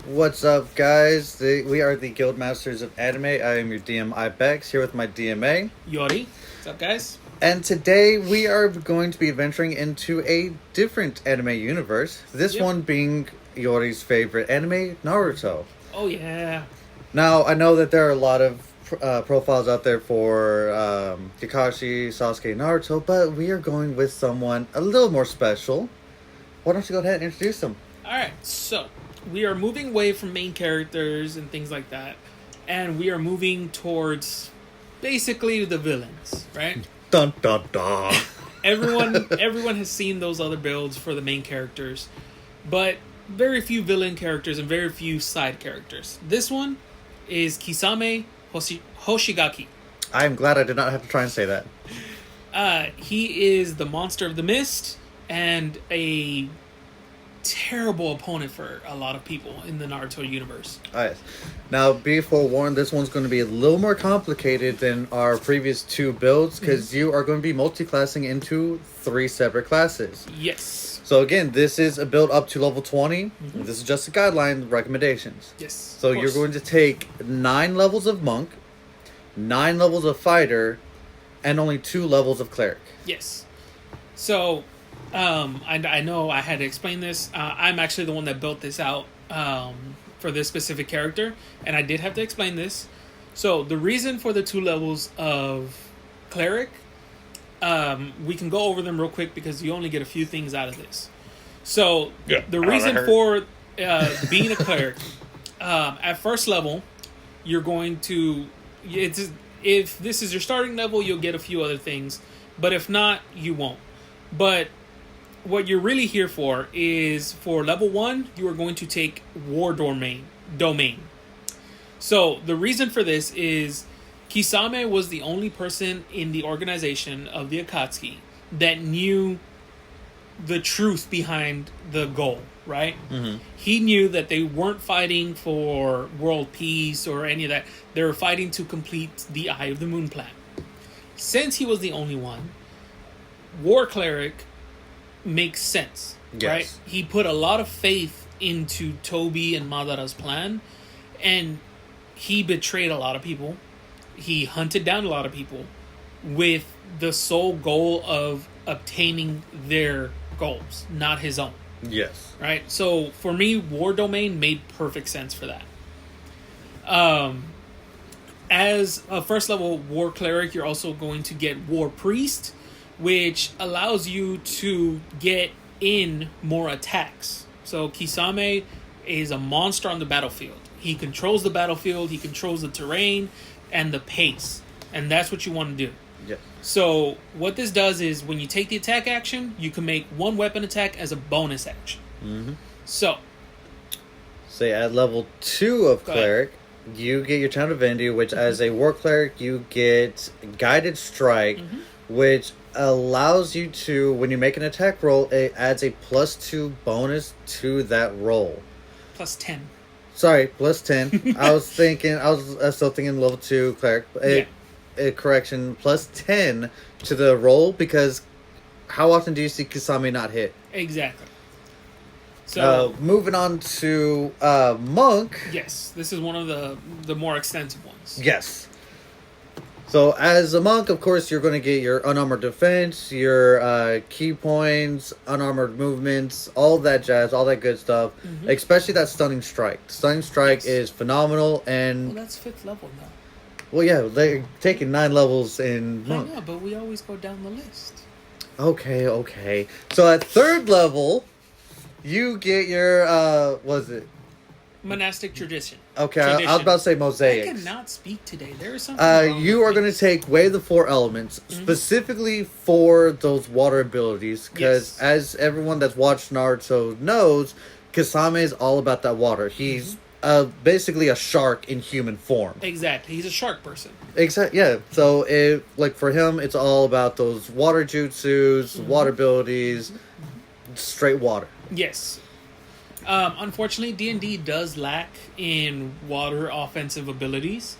What's up, guys? We are the Guild Masters of Anime. I am your DM Ibex, here with my DMA. Yori. What's up, guys? And today we are going to be venturing into a different anime universe. This one being Yori's favorite anime, Naruto. Oh, yeah. Now, I know that there are a lot of profiles out there for Kakashi, Sasuke, Naruto, but we are going with someone a little more special. Why don't you go ahead and introduce them? Alright, so we are moving away from main characters and things like that, and we are moving towards basically the villains, right? Dun dun dun. Everyone has seen those other builds for the main characters, but very few villain characters and very few side characters. This one is Kisame Hoshigaki. I am glad I did not have to try and say that. He is the monster of the mist and a terrible opponent for a lot of people in the Naruto universe. Alright. Now, be forewarned, this one's going to be a little more complicated than our previous two builds, because you are going to be multi-classing into 3 separate classes. Yes. So again, this is a build up to level 20. This is just a guideline, recommendations. Yes. So you're going to take 9 levels of monk, 9 levels of fighter, and only 2 levels of cleric. Yes. So, I know I had to explain this. I'm actually the one that built this out for this specific character, and I did have to explain this. So, the reason for the 2 levels of cleric, we can go over them real quick because you only get a few things out of this. So, the reason for being a cleric, at first level, you're going to... if this is your starting level, you'll get a few other things, but if not, you won't. But what you're really here for is for level 1, you are going to take War Domain. So the reason for this is Kisame was the only person in the organization of the Akatsuki that knew the truth behind the goal, right? Mm-hmm. He knew that they weren't fighting for world peace or any of that. They were fighting to complete the Eye of the Moon plan. Since he was the only one, War Cleric makes sense, right? He put a lot of faith into Tobi and Madara's plan, and he betrayed a lot of people. He hunted down a lot of people with the sole goal of obtaining their goals, not his own. Yes. Right? So, for me, War Domain made perfect sense for that. As a first level War Cleric, you're also going to get War Priest, which allows you to get in more attacks. So Kisame is a monster on the battlefield. He controls the battlefield, he controls the terrain, and the pace. And that's what you want to do. Yeah. So what this does is when you take the attack action, you can make one weapon attack as a bonus action. Mm-hmm. So. Say at level 2 of Cleric, you get your Town Divinity, which as a War Cleric, you get Guided Strike, which allows you to, when you make an attack roll, it adds a +2 bonus to that roll. +10. Sorry, +10. I was still thinking level 2 cleric. Correction, +10 to the roll, because how often do you see Kisame not hit? Exactly. So moving on to monk. Yes, this is one of the more extensive ones. Yes. So, as a monk, of course, you're going to get your unarmored defense, your key points, unarmored movements, all that jazz, all that good stuff. Mm-hmm. Especially that stunning strike. Stunning strike is phenomenal, and... Well, that's 5th level now. Well, yeah, they're taking 9 levels in monk. I know, but we always go down the list. Okay. So, at 3rd level, you get your, monastic tradition. Okay, I was about to say mosaics. I cannot speak today. There is something wrong you are going to take Way of the 4 Elements, specifically for those water abilities, because as everyone that's watched Naruto knows, Kisame is all about that water. He's basically a shark in human form. Exactly. He's a shark person. Exactly. Yeah. So, for him, it's all about those water jutsus, water abilities, straight water. Yes. Unfortunately, D&D does lack in water offensive abilities,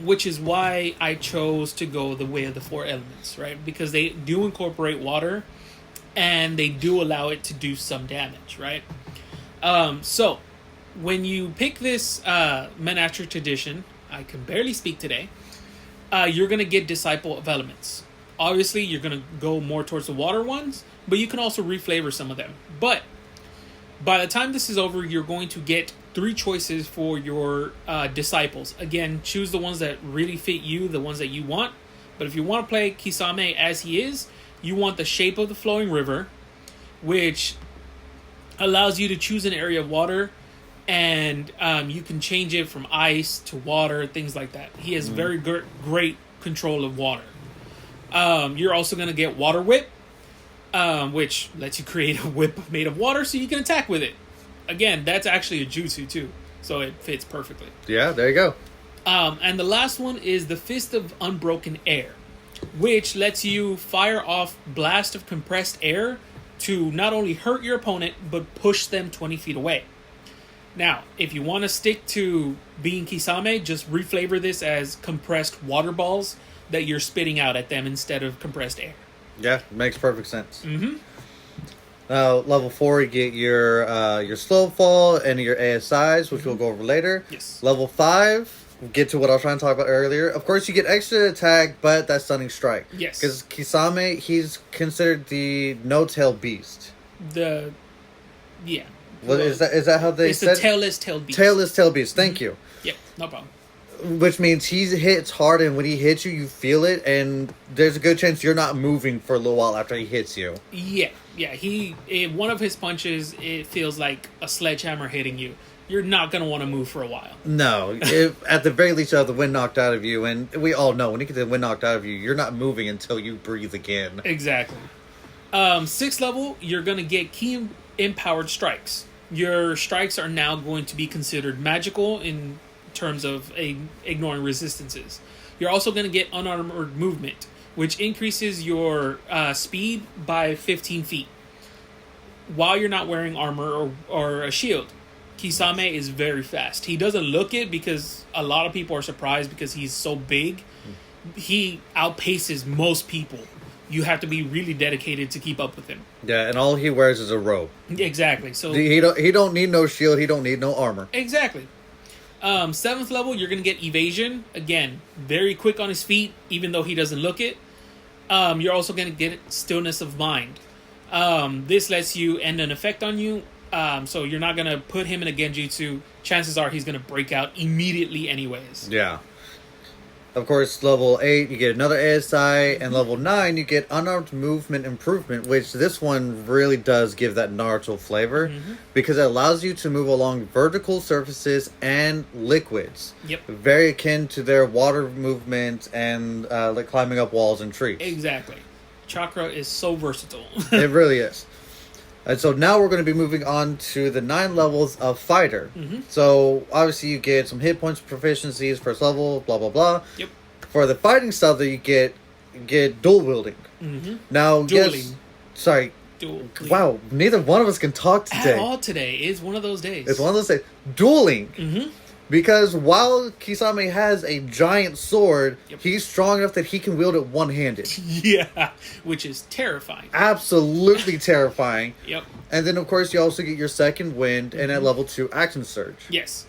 which is why I chose to go the Way of the 4 Elements, right? Because they do incorporate water, and they do allow it to do some damage, right? So, when you pick this Menactric Edition, I can barely speak today, you're going to get Disciple of Elements. Obviously, you're going to go more towards the water ones, but you can also reflavor some of them. But by the time this is over, you're going to get 3 choices for your disciples. Again, choose the ones that really fit you, the ones that you want. But if you want to play Kisame as he is, you want the Shape of the Flowing River, which allows you to choose an area of water, and you can change it from ice to water, things like that. He has very great control of water. You're also going to get Water Whip, which lets you create a whip made of water so you can attack with it. Again, that's actually a jutsu too, so it fits perfectly. Yeah, there you go. And the last one is the Fist of Unbroken Air, which lets you fire off blast of compressed air to not only hurt your opponent, but push them 20 feet away. Now, if you want to stick to being Kisame, just reflavor this as compressed water balls that you're spitting out at them instead of compressed air. Yeah, makes perfect sense. Mm-hmm. Now, level 4, you get your slow fall and your ASIs, which we'll go over later. Yes. Level 5, get to what I was trying to talk about earlier. Of course, you get extra attack, but that's Stunning Strike. Yes. Because Kisame, he's considered the no-tail beast. Yeah. Well, is that how they said? It's the tailless tail beast. Tailless tail beast, thank you. Yep, no problem. Which means he hits hard, and when he hits you, you feel it, and there's a good chance you're not moving for a little while after he hits you. Yeah. One of his punches, it feels like a sledgehammer hitting you. You're not going to want to move for a while. No. At the very least, you have the wind knocked out of you, and we all know, when you get the wind knocked out of you, you're not moving until you breathe again. Exactly. 6th level, you're going to get Key Empowered Strikes. Your strikes are now going to be considered magical in terms of ignoring resistances. You're also going to get Unarmored Movement, which increases your speed by 15 feet while you're not wearing armor or a shield. Kisame is very fast. He doesn't look it because a lot of people are surprised because he's so big. He outpaces most people. You have to be really dedicated to keep up with him. Yeah, and all he wears is a robe. Exactly. So he don't need no shield. He don't need no armor. Exactly. 7th level, you're going to get Evasion. Again, very quick on his feet, even though he doesn't look it. You're also going to get Stillness of Mind. This lets you end an effect on you. So you're not going to put him in a genjutsu. Chances are he's going to break out immediately anyways. Yeah. Of course, level 8, you get another ASI, and level 9, you get Unarmed Movement Improvement, which this one really does give that Naruto flavor, because it allows you to move along vertical surfaces and liquids. Yep. Very akin to their water movement and like climbing up walls and trees. Exactly. Chakra is so versatile. It really is. And so now we're going to be moving on to the 9 levels of Fighter. So obviously you get some hit points proficiencies, first level, blah, blah, blah. Yep. For the fighting style that you get dual wielding. Now, Dueling. Dual. Wow, neither one of us can talk today. At all today. It's one of those days. It's one of those days. Dueling. Because while Kisame has a giant sword, he's strong enough that he can wield it one-handed. Yeah, which is terrifying. Absolutely terrifying. Yep. And then, of course, you also get your second wind, and at level 2, Action Surge. Yes.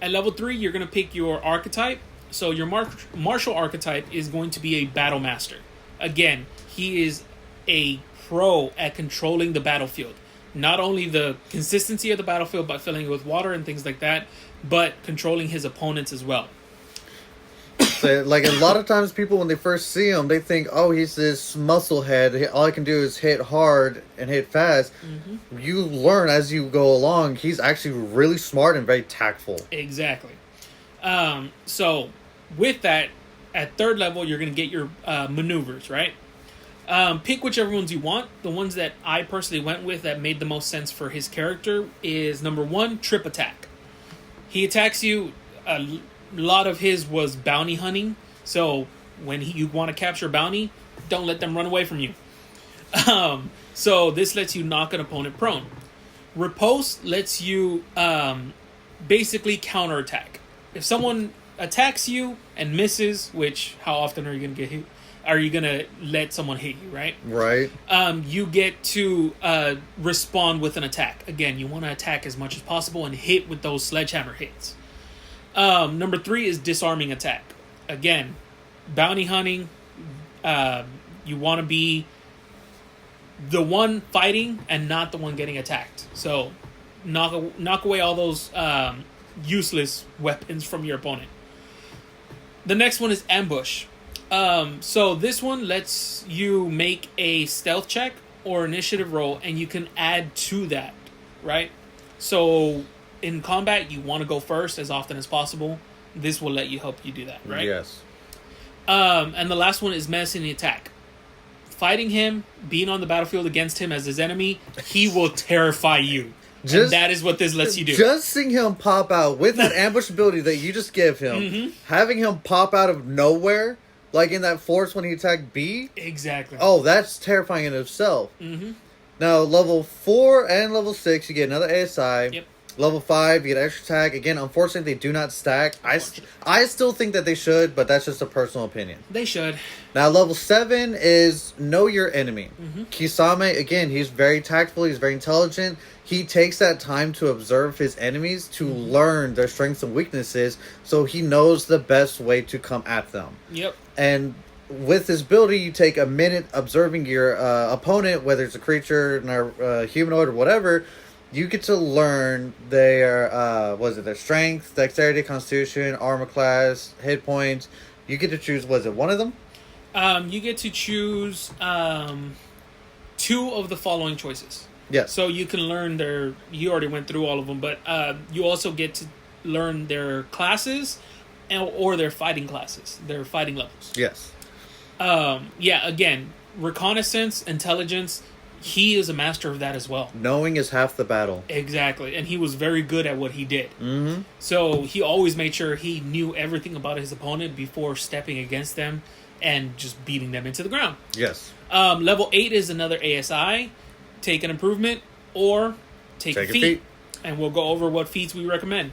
At level 3, you're going to pick your archetype. So your martial archetype is going to be a Battle Master. Again, he is a pro at controlling the battlefield. Not only the consistency of the battlefield by filling it with water and things like that, but controlling his opponents as well. So, like, a lot of times people, when they first see him, they think, oh, he's this muscle head. All I can do is hit hard and hit fast. You learn as you go along, he's actually really smart and very tactful. Exactly. So, with that, at 3rd level, you're going to get your maneuvers, right? Pick whichever ones you want. The ones that I personally went with that made the most sense for his character is number 1, Trip Attack. He attacks you. A lot of his was bounty hunting. So when you want to capture bounty, don't let them run away from you. So this lets you knock an opponent prone. Riposte lets you basically counterattack. If someone attacks you and misses, which how often are you going to get hit? are you gonna let someone hit you, right? Right. You get to respond with an attack. Again, you want to attack as much as possible and hit with those sledgehammer hits. Number 3 is disarming attack. Again, bounty hunting. You want to be the one fighting and not the one getting attacked. So knock away all those useless weapons from your opponent. The next one is ambush. So this one lets you make a stealth check or initiative roll, and you can add to that, right? So in combat, you want to go first as often as possible. This will let you help you do that, right? Yes. And the last one is menacing the attack. Fighting him, being on the battlefield against him as his enemy, he will terrify you. And that is what this lets you do. Just seeing him pop out with that ambush ability that you just give him, having him pop out of nowhere, like in that force when he attacked B. Exactly. Oh, that's terrifying in itself. Mm-hmm. Now, level 4 and level 6, you get another ASI. Yep. Level 5, you get extra attack. Again, unfortunately, they do not stack. I still think that they should, but that's just a personal opinion. They should. Now, level 7 is know your enemy. Mm-hmm. Kisame, again, he's very tactful. He's very intelligent. He takes that time to observe his enemies, to learn their strengths and weaknesses, so he knows the best way to come at them. Yep. And with this ability, you take a minute observing your opponent, whether it's a creature, humanoid, or whatever. You get to learn their their strength, dexterity, constitution, armor class, hit points. You get to choose, one of them? You get to choose 2 of the following choices. Yes. So you can learn you already went through all of them, but you also get to learn their classes or their fighting classes, their fighting levels. Yes. Again, reconnaissance, intelligence, he is a master of that as well. Knowing is half the battle. Exactly. And he was very good at what he did. Mm-hmm. So he always made sure he knew everything about his opponent before stepping against them and just beating them into the ground. Yes. Level 8 is another ASI. Take an improvement or take a feat. And we'll go over what feats we recommend.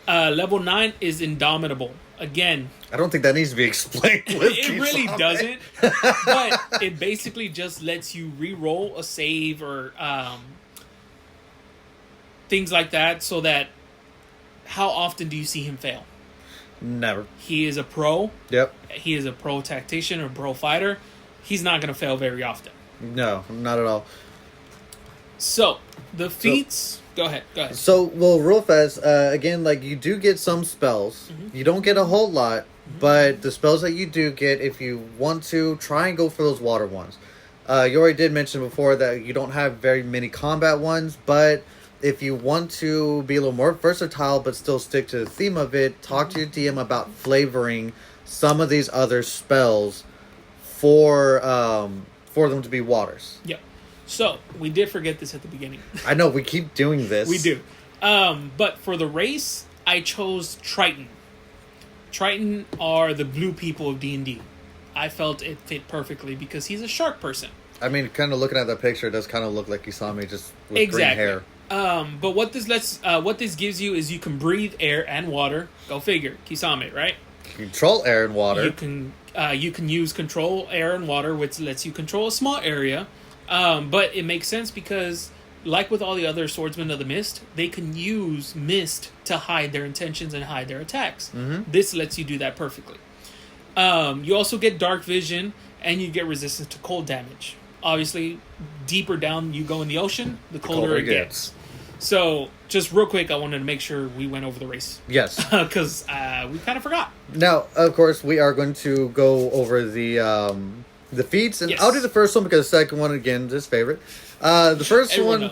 Level 9 is Indomitable. Again, I don't think that needs to be explained. It really doesn't. But it basically just lets you re-roll a save or things like that, so that how often do you see him fail? Never. He is a pro. Yep. He is a pro tactician or pro fighter. He's not going to fail very often. No, not at all. So, the feats... Go ahead. So, well, real fast, again, like, you do get some spells. Mm-hmm. You don't get a whole lot, but the spells that you do get, if you want to, try and go for those water ones. You already did mention before that you don't have very many combat ones, but if you want to be a little more versatile but still stick to the theme of it, talk to your DM about flavoring some of these other spells for them to be waters. Yep. So, we did forget this at the beginning. I know, we keep doing this. We do. But for the race, I chose Triton. Triton are the blue people of D&D. I felt it fit perfectly because he's a shark person. I mean, kind of looking at that picture, it does kind of look like Kisame, just with green hair. But what this gives you is you can breathe air and water. Go figure. Kisame, right? Control air and water. You can use control air and water, which lets you control a small area. But it makes sense because, like with all the other swordsmen of the mist, they can use mist to hide their intentions and hide their attacks. Mm-hmm. This lets you do that perfectly. You also get dark vision, and you get resistance to cold damage. Obviously, deeper down you go in the ocean, the colder it gets. So, just real quick, I wanted to make sure we went over the race. Yes. Because we kind of forgot. Now, of course, we are going to go over the feats, and yes. I'll do the first one because the second one, again, is favorite. The first everyone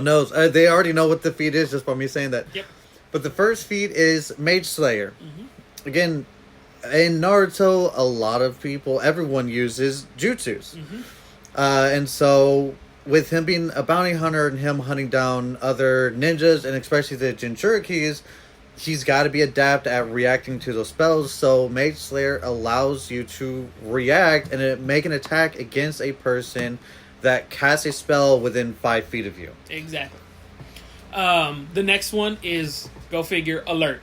knows. They already know what the feat is just by me saying that. Yep. But the first feat is Mage Slayer. Mm-hmm. Again, in Naruto, a lot of everyone uses jutsus. Mm-hmm. And so, with him being a bounty hunter and him hunting down other ninjas, and especially the Jinchurikis, he's got to be adept at reacting to those spells. So Mage Slayer allows you to react and make an attack against a person that casts a spell within 5 feet of you. Exactly. The next one is, go figure, alert.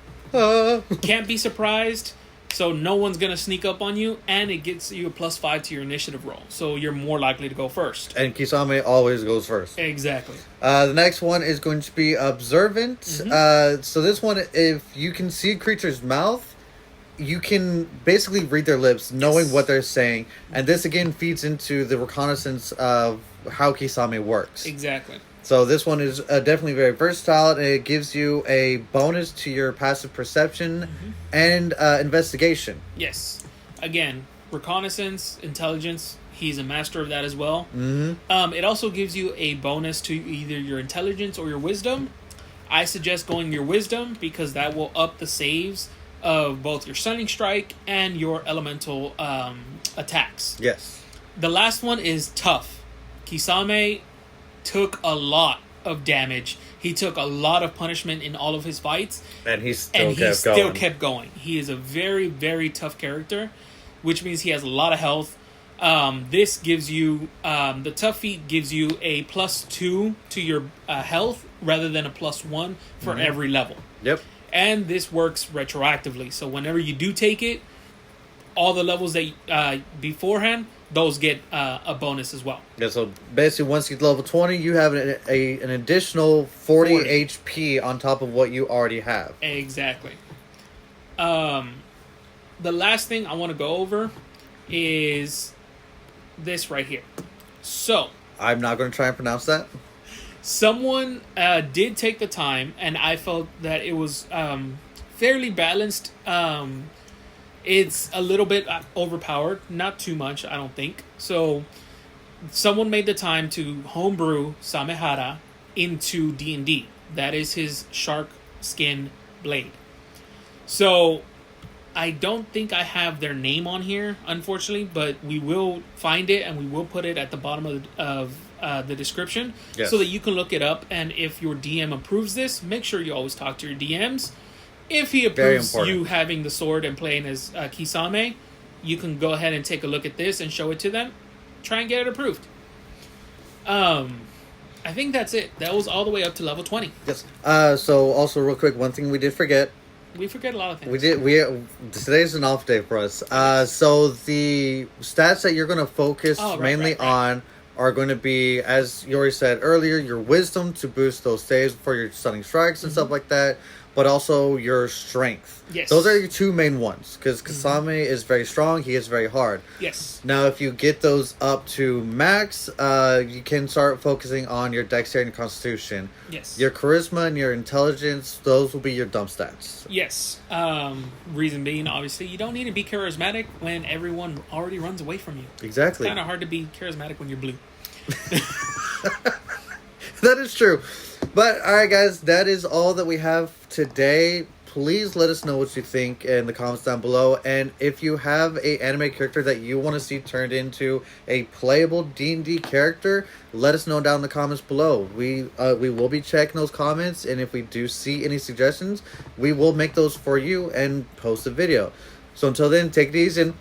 Can't be surprised. So no one's going to sneak up on you, and it gets you a +5 to your initiative roll. So you're more likely to go first. And Kisame always goes first. Exactly. The next one is going to be Observant. So this one, if you can see a creature's mouth, you can basically read their lips, knowing what they're saying. And this, again, feeds into the reconnaissance of how Kisame works. Exactly. So this one is definitely very versatile, and it gives you a bonus to your passive perception and investigation. Yes. Again, reconnaissance, intelligence, he's a master of that as well. It also gives you a bonus to either your intelligence or your wisdom. I suggest going your wisdom because that will up the saves of both your stunning strike and your elemental attacks. Yes. The last one is tough. Kisame took a lot of damage. He took a lot of punishment in all of his fights. And he still kept going. He is a very, very tough character, which means he has a lot of health. This gives you... the tough feat gives you a +2 to your health rather than a +1 for every level. Yep. And this works retroactively. So whenever you do take it, all the levels that beforehand... those get a bonus as well. Yeah, so basically once you get level 20, you have an additional 40 HP on top of what you already have. Exactly. The last thing I want to go over is this right here. So... I'm not going to try and pronounce that. Someone did take the time, and I felt that it was fairly balanced. It's a little bit overpowered, not too much, I don't think. So, someone made the time to homebrew Samehara into D&D. That is his shark skin blade. So, I don't think I have their name on here, unfortunately, but we will find it and we will put it at the bottom of the description so that you can look it up. And if your DM approves this, make sure you always talk to your DMs. If he approves you having the sword and playing as Kisame, you can go ahead and take a look at this and show it to them. Try and get it approved. I think that's it. That was all the way up to level 20. Yes. So also real quick, one thing we did forget. We forget a lot of things. Today's an off day for us. So the stats that you're going to focus mainly on are going to be, as you already said earlier, your wisdom to boost those saves for your stunning strikes and stuff like that. But also your strength. Yes. Those are your two main ones. Because Kisame is very strong. He is very hard. Yes. Now, if you get those up to max, you can start focusing on your dexterity and constitution. Yes. Your charisma and your intelligence, those will be your dump stats. Yes. Reason being, obviously, you don't need to be charismatic when everyone already runs away from you. Exactly. It's kind of hard to be charismatic when you're blue. That is true. But, alright guys, that is all that we have today. Please let us know what you think in the comments down below. And if you have an anime character that you want to see turned into a playable D&D character, let us know down in the comments below. We will be checking those comments, and if we do see any suggestions, we will make those for you and post a video. So until then, take it easy and...